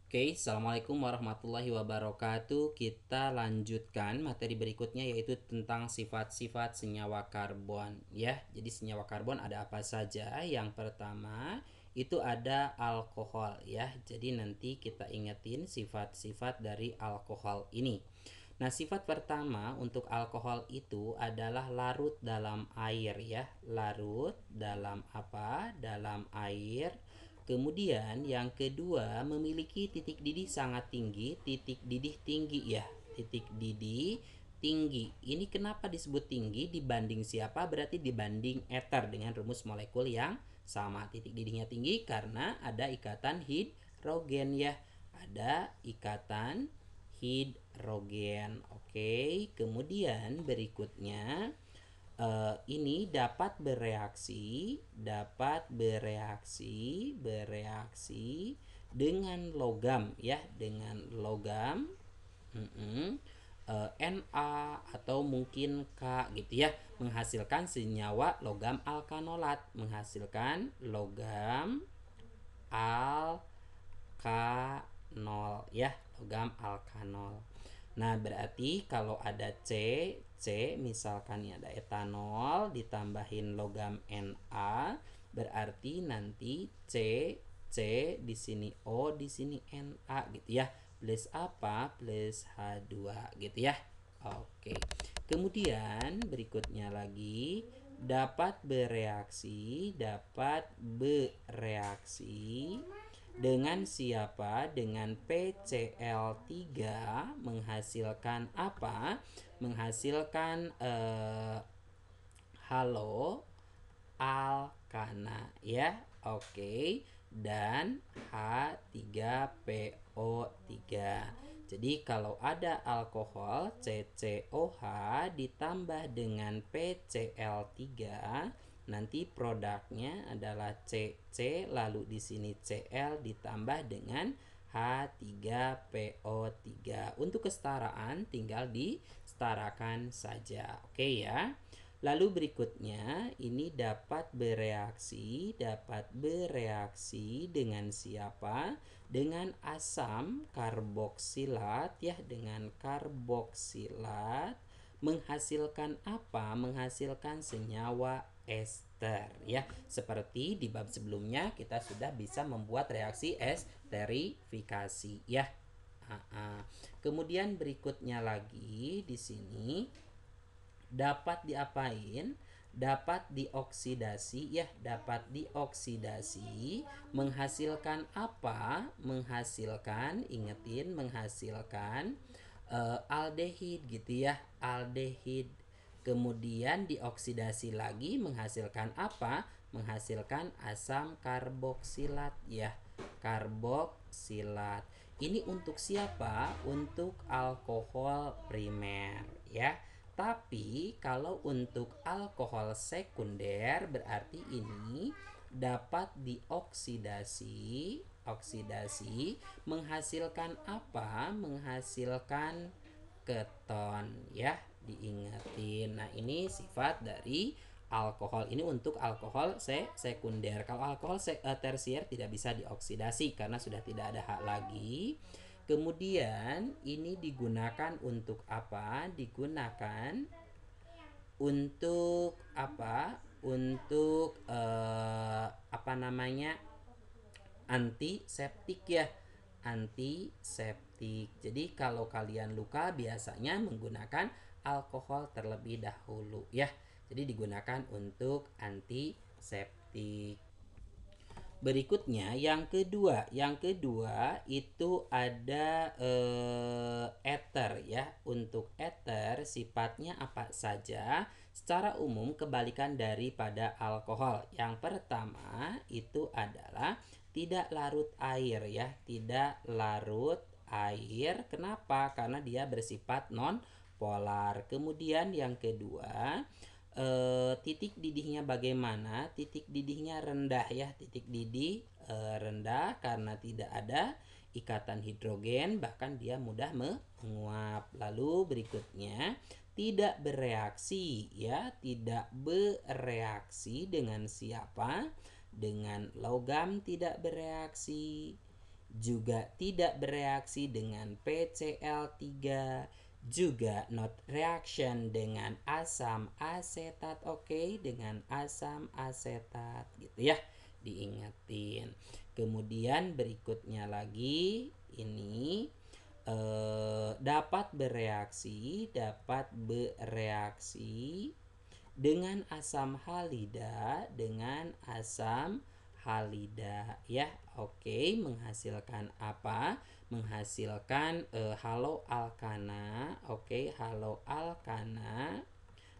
Oke, Assalamualaikum warahmatullahi wabarakatuh. Kita lanjutkan materi berikutnya yaitu tentang sifat-sifat senyawa karbon ya. Jadi senyawa karbon ada apa saja? Yang pertama itu ada alkohol ya. Jadi nanti kita ingetin sifat-sifat dari alkohol ini. Nah, sifat pertama untuk alkohol itu adalah larut dalam air ya. Larut dalam apa? Dalam air. Kemudian yang kedua memiliki titik didih sangat tinggi, titik didih tinggi ya, titik didih tinggi. Ini kenapa disebut tinggi dibanding siapa? Berarti dibanding ether dengan rumus molekul yang sama. Titik didihnya tinggi karena ada ikatan hidrogen ya. Ada ikatan hidrogen. Oke, kemudian berikutnya ini bereaksi dengan logam ya, dengan logam. Na atau mungkin K gitu ya, menghasilkan senyawa logam alkanolat, menghasilkan logam alkanol ya, logam alkanol. Nah, berarti kalau ada C misalkan ini ada etanol ditambahin logam Na, berarti nanti C di sini O di sini Na gitu ya. Plus apa? Plus H2 gitu ya. Oke. Kemudian berikutnya lagi dapat bereaksi dengan siapa? Dengan PCl3 menghasilkan apa? Menghasilkan halo alkana ya. Oke. Dan H3PO3. Jadi kalau ada alkohol CCOH ditambah dengan PCl3, nanti produknya adalah CC, lalu di sini Cl ditambah dengan H3PO3. Untuk kesetaraan tinggal disetarakan saja. Oke ya. Lalu berikutnya ini dapat bereaksi dengan siapa? Dengan asam karboksilat ya, dengan karboksilat menghasilkan apa? Menghasilkan senyawa ester ya. Seperti di bab sebelumnya kita sudah bisa membuat reaksi esterifikasi ya. Kemudian berikutnya lagi di sini dapat diapain? Dapat dioksidasi ya, dapat dioksidasi menghasilkan apa? Menghasilkan, ingetin, menghasilkan aldehid gitu ya, aldehid. Kemudian dioksidasi lagi menghasilkan apa? Menghasilkan asam karboksilat ya, karboksilat. Ini untuk siapa? Untuk alkohol primer ya. Tapi kalau untuk alkohol sekunder berarti ini dapat oksidasi menghasilkan apa? Menghasilkan keton ya, diingetin. Nah, ini sifat dari alkohol ini untuk alkohol sekunder. Kalau alkohol tersier tidak bisa dioksidasi karena sudah tidak ada hak lagi. Kemudian ini digunakan untuk apa? Digunakan untuk apa? Untuk apa namanya? Antiseptik ya. Antiseptik. Jadi kalau kalian luka biasanya menggunakan alkohol terlebih dahulu ya. Jadi digunakan untuk antiseptik. Berikutnya yang kedua itu ada ether ya. Untuk ether sifatnya apa saja? Secara umum kebalikan daripada alkohol. Yang pertama itu adalah tidak larut air ya, tidak larut air. Kenapa? Karena dia bersifat non polar. Kemudian yang kedua, titik didihnya bagaimana? Titik didihnya rendah ya, titik didih rendah karena tidak ada ikatan hidrogen, bahkan dia mudah menguap. Lalu berikutnya tidak bereaksi ya, tidak bereaksi dengan siapa? Dengan logam tidak bereaksi juga tidak bereaksi dengan PCl3, juga not reaction dengan asam asetat, oke, dengan asam asetat gitu ya, diingetin. Kemudian berikutnya lagi ini dapat bereaksi dengan asam halida ya. Oke, menghasilkan apa? Menghasilkan haloalkana. Oke, haloalkana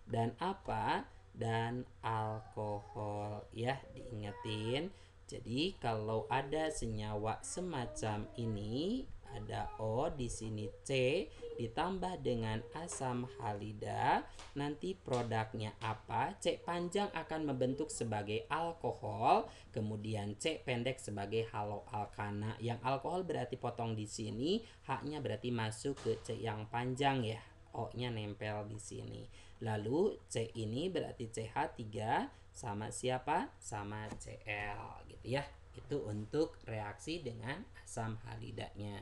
dan apa? Dan alkohol ya, diingetin. Jadi kalau ada senyawa semacam ini, ada O di sini C ditambah dengan asam halida, nanti produknya apa? C panjang akan membentuk sebagai alkohol, kemudian C pendek sebagai haloalkana. Yang alkohol berarti potong di sini, H-nya berarti masuk ke C yang panjang ya. O-nya nempel di sini. Lalu C ini berarti CH3 sama siapa? Sama Cl gitu ya. Itu untuk reaksi dengan asam halidanya.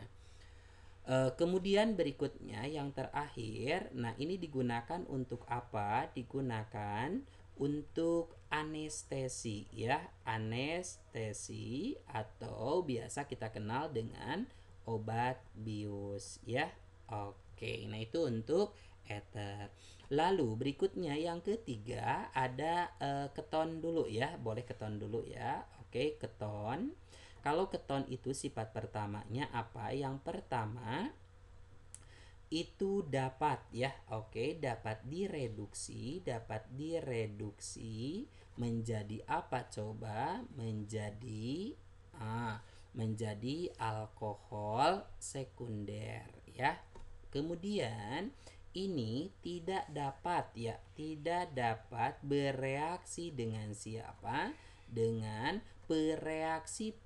Kemudian berikutnya yang terakhir, nah ini digunakan untuk apa? Digunakan untuk anestesi ya, anestesi atau biasa kita kenal dengan obat bius ya. Oke, nah itu untuk ether. Lalu berikutnya yang ketiga ada keton dulu ya, boleh keton dulu ya. Oke, keton. Kalau keton itu sifat pertamanya apa? Yang pertama itu dapat ya. Oke, dapat direduksi menjadi apa coba? Menjadi alkohol sekunder ya. Kemudian ini tidak dapat bereaksi dengan siapa? Dengan pereaksi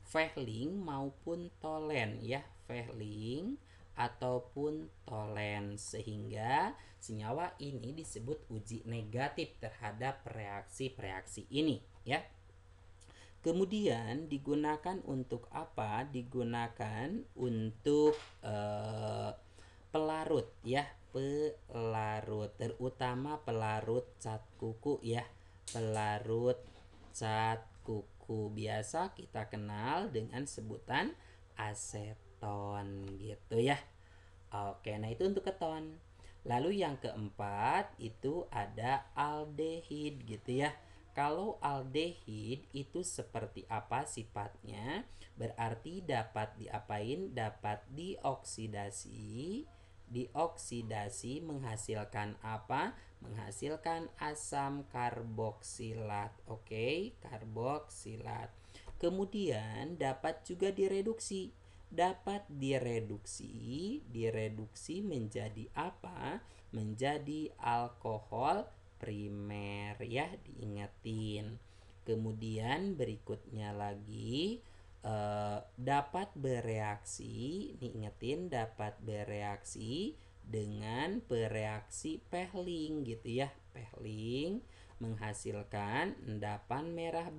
Fehling maupun Tolen ya, Fehling ataupun Tolen, sehingga senyawa ini disebut uji negatif terhadap reaksi-reaksi ini ya. Kemudian digunakan untuk apa? Digunakan untuk pelarut ya, pelarut, terutama pelarut cat kuku ya, pelarut cat kuku biasa kita kenal dengan sebutan aseton gitu ya. Oke, nah itu untuk keton. Lalu yang keempat itu ada aldehid gitu ya. Kalau aldehid itu seperti apa sifatnya? Berarti dapat diapain? Dapat dioksidasi. Dioksidasi menghasilkan apa? Menghasilkan asam karboksilat. Oke, karboksilat. Kemudian dapat juga direduksi. Direduksi menjadi apa? Menjadi alkohol primer ya, diingetin. Kemudian berikutnya lagi dapat bereaksi, diingetin, dapat bereaksi dengan bereaksi Fehling gitu ya. Fehling menghasilkan endapan merah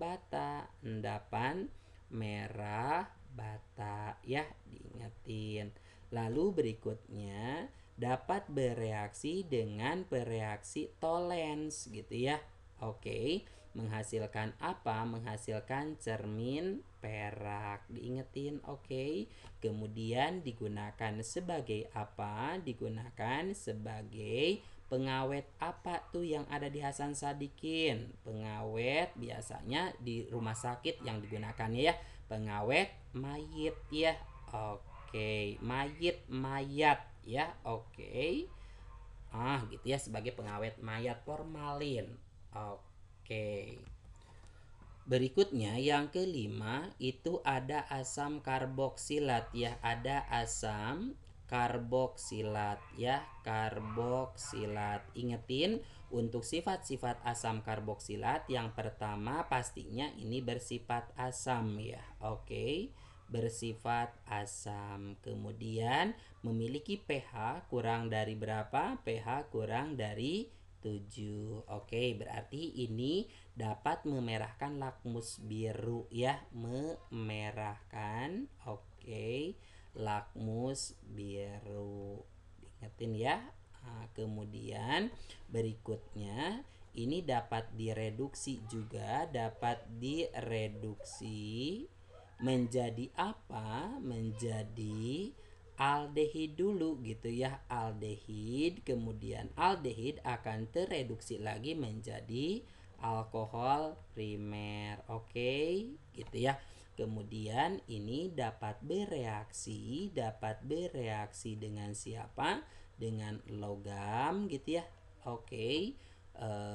bata ya, diingetin. Lalu berikutnya dapat bereaksi dengan bereaksi Tollens gitu ya. Oke, menghasilkan apa? Menghasilkan cermin perak, diingetin. Oke. Kemudian digunakan sebagai apa? Digunakan sebagai pengawet apa tuh yang ada di Hasan Sadikin? Pengawet biasanya di rumah sakit yang digunakannya ya, pengawet mayit ya. Oke, mayat ya. Oke. Gitu ya, sebagai pengawet mayat, formalin. Oke. Berikutnya yang kelima itu ada asam karboksilat ya, ada asam karboksilat ya, karboksilat. Ingetin untuk sifat-sifat asam karboksilat, yang pertama pastinya ini bersifat asam ya. Oke, bersifat asam. Kemudian memiliki pH kurang dari berapa? pH kurang dari 7. Oke, berarti ini dapat memerahkan lakmus biru ya, memerahkan. Oke, lakmus biru. Diingetin ya. Nah, kemudian berikutnya ini dapat direduksi juga, dapat direduksi menjadi apa? Menjadi aldehid dulu gitu ya, aldehid. Kemudian aldehid akan tereduksi lagi menjadi alkohol primer. Oke, gitu ya. Kemudian ini dapat bereaksi dengan siapa? Dengan logam gitu ya. Oke.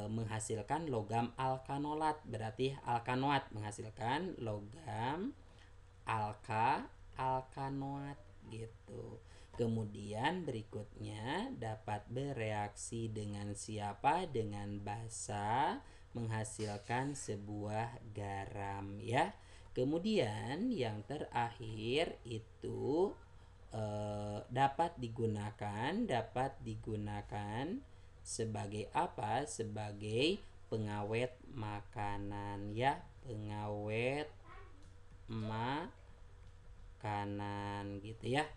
Menghasilkan logam alkanolat, berarti alkanoat menghasilkan logam alkanoat gitu. Kemudian berikutnya dapat bereaksi dengan siapa? Dengan basa menghasilkan sebuah garam ya. Kemudian yang terakhir itu dapat digunakan sebagai apa? Sebagai pengawet makanan ya, pengawet makanan gitu ya.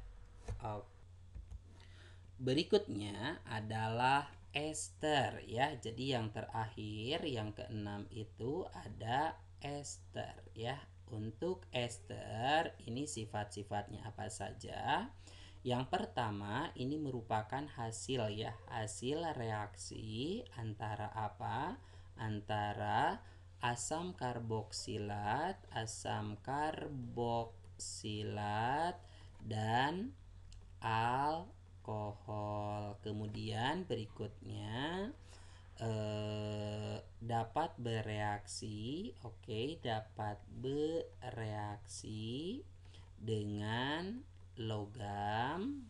Berikutnya adalah ester ya. Jadi yang terakhir yang keenam itu ada ester ya. Untuk ester ini sifat-sifatnya apa saja? Yang pertama ini merupakan hasil ya, hasil reaksi antara apa? Antara asam karboksilat dan alkohol. Kemudian berikutnya dapat bereaksi, dapat bereaksi dengan logam,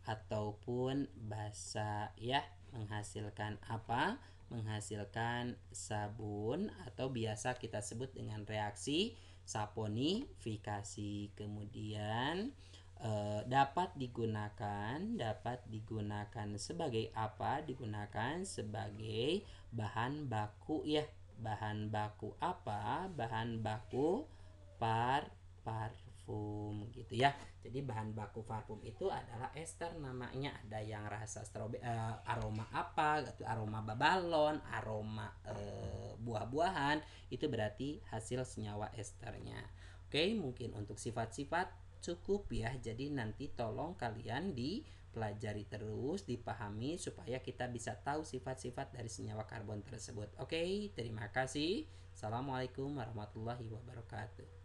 ataupun basa ya, menghasilkan apa? Menghasilkan sabun atau biasa kita sebut dengan reaksi saponifikasi. Kemudian dapat digunakan sebagai apa? Digunakan sebagai bahan baku ya. Bahan baku apa? Bahan baku parfum gitu ya. Jadi bahan baku parfum itu adalah ester namanya. Ada yang rasa stroberi, aroma apa? Gitu, aroma babalon, aroma buah-buahan. Itu berarti hasil senyawa esternya. Oke, mungkin untuk sifat-sifat cukup ya. Jadi nanti tolong kalian dipelajari terus, dipahami supaya kita bisa tahu sifat-sifat dari senyawa karbon tersebut. Oke, terima kasih. Assalamualaikum warahmatullahi wabarakatuh.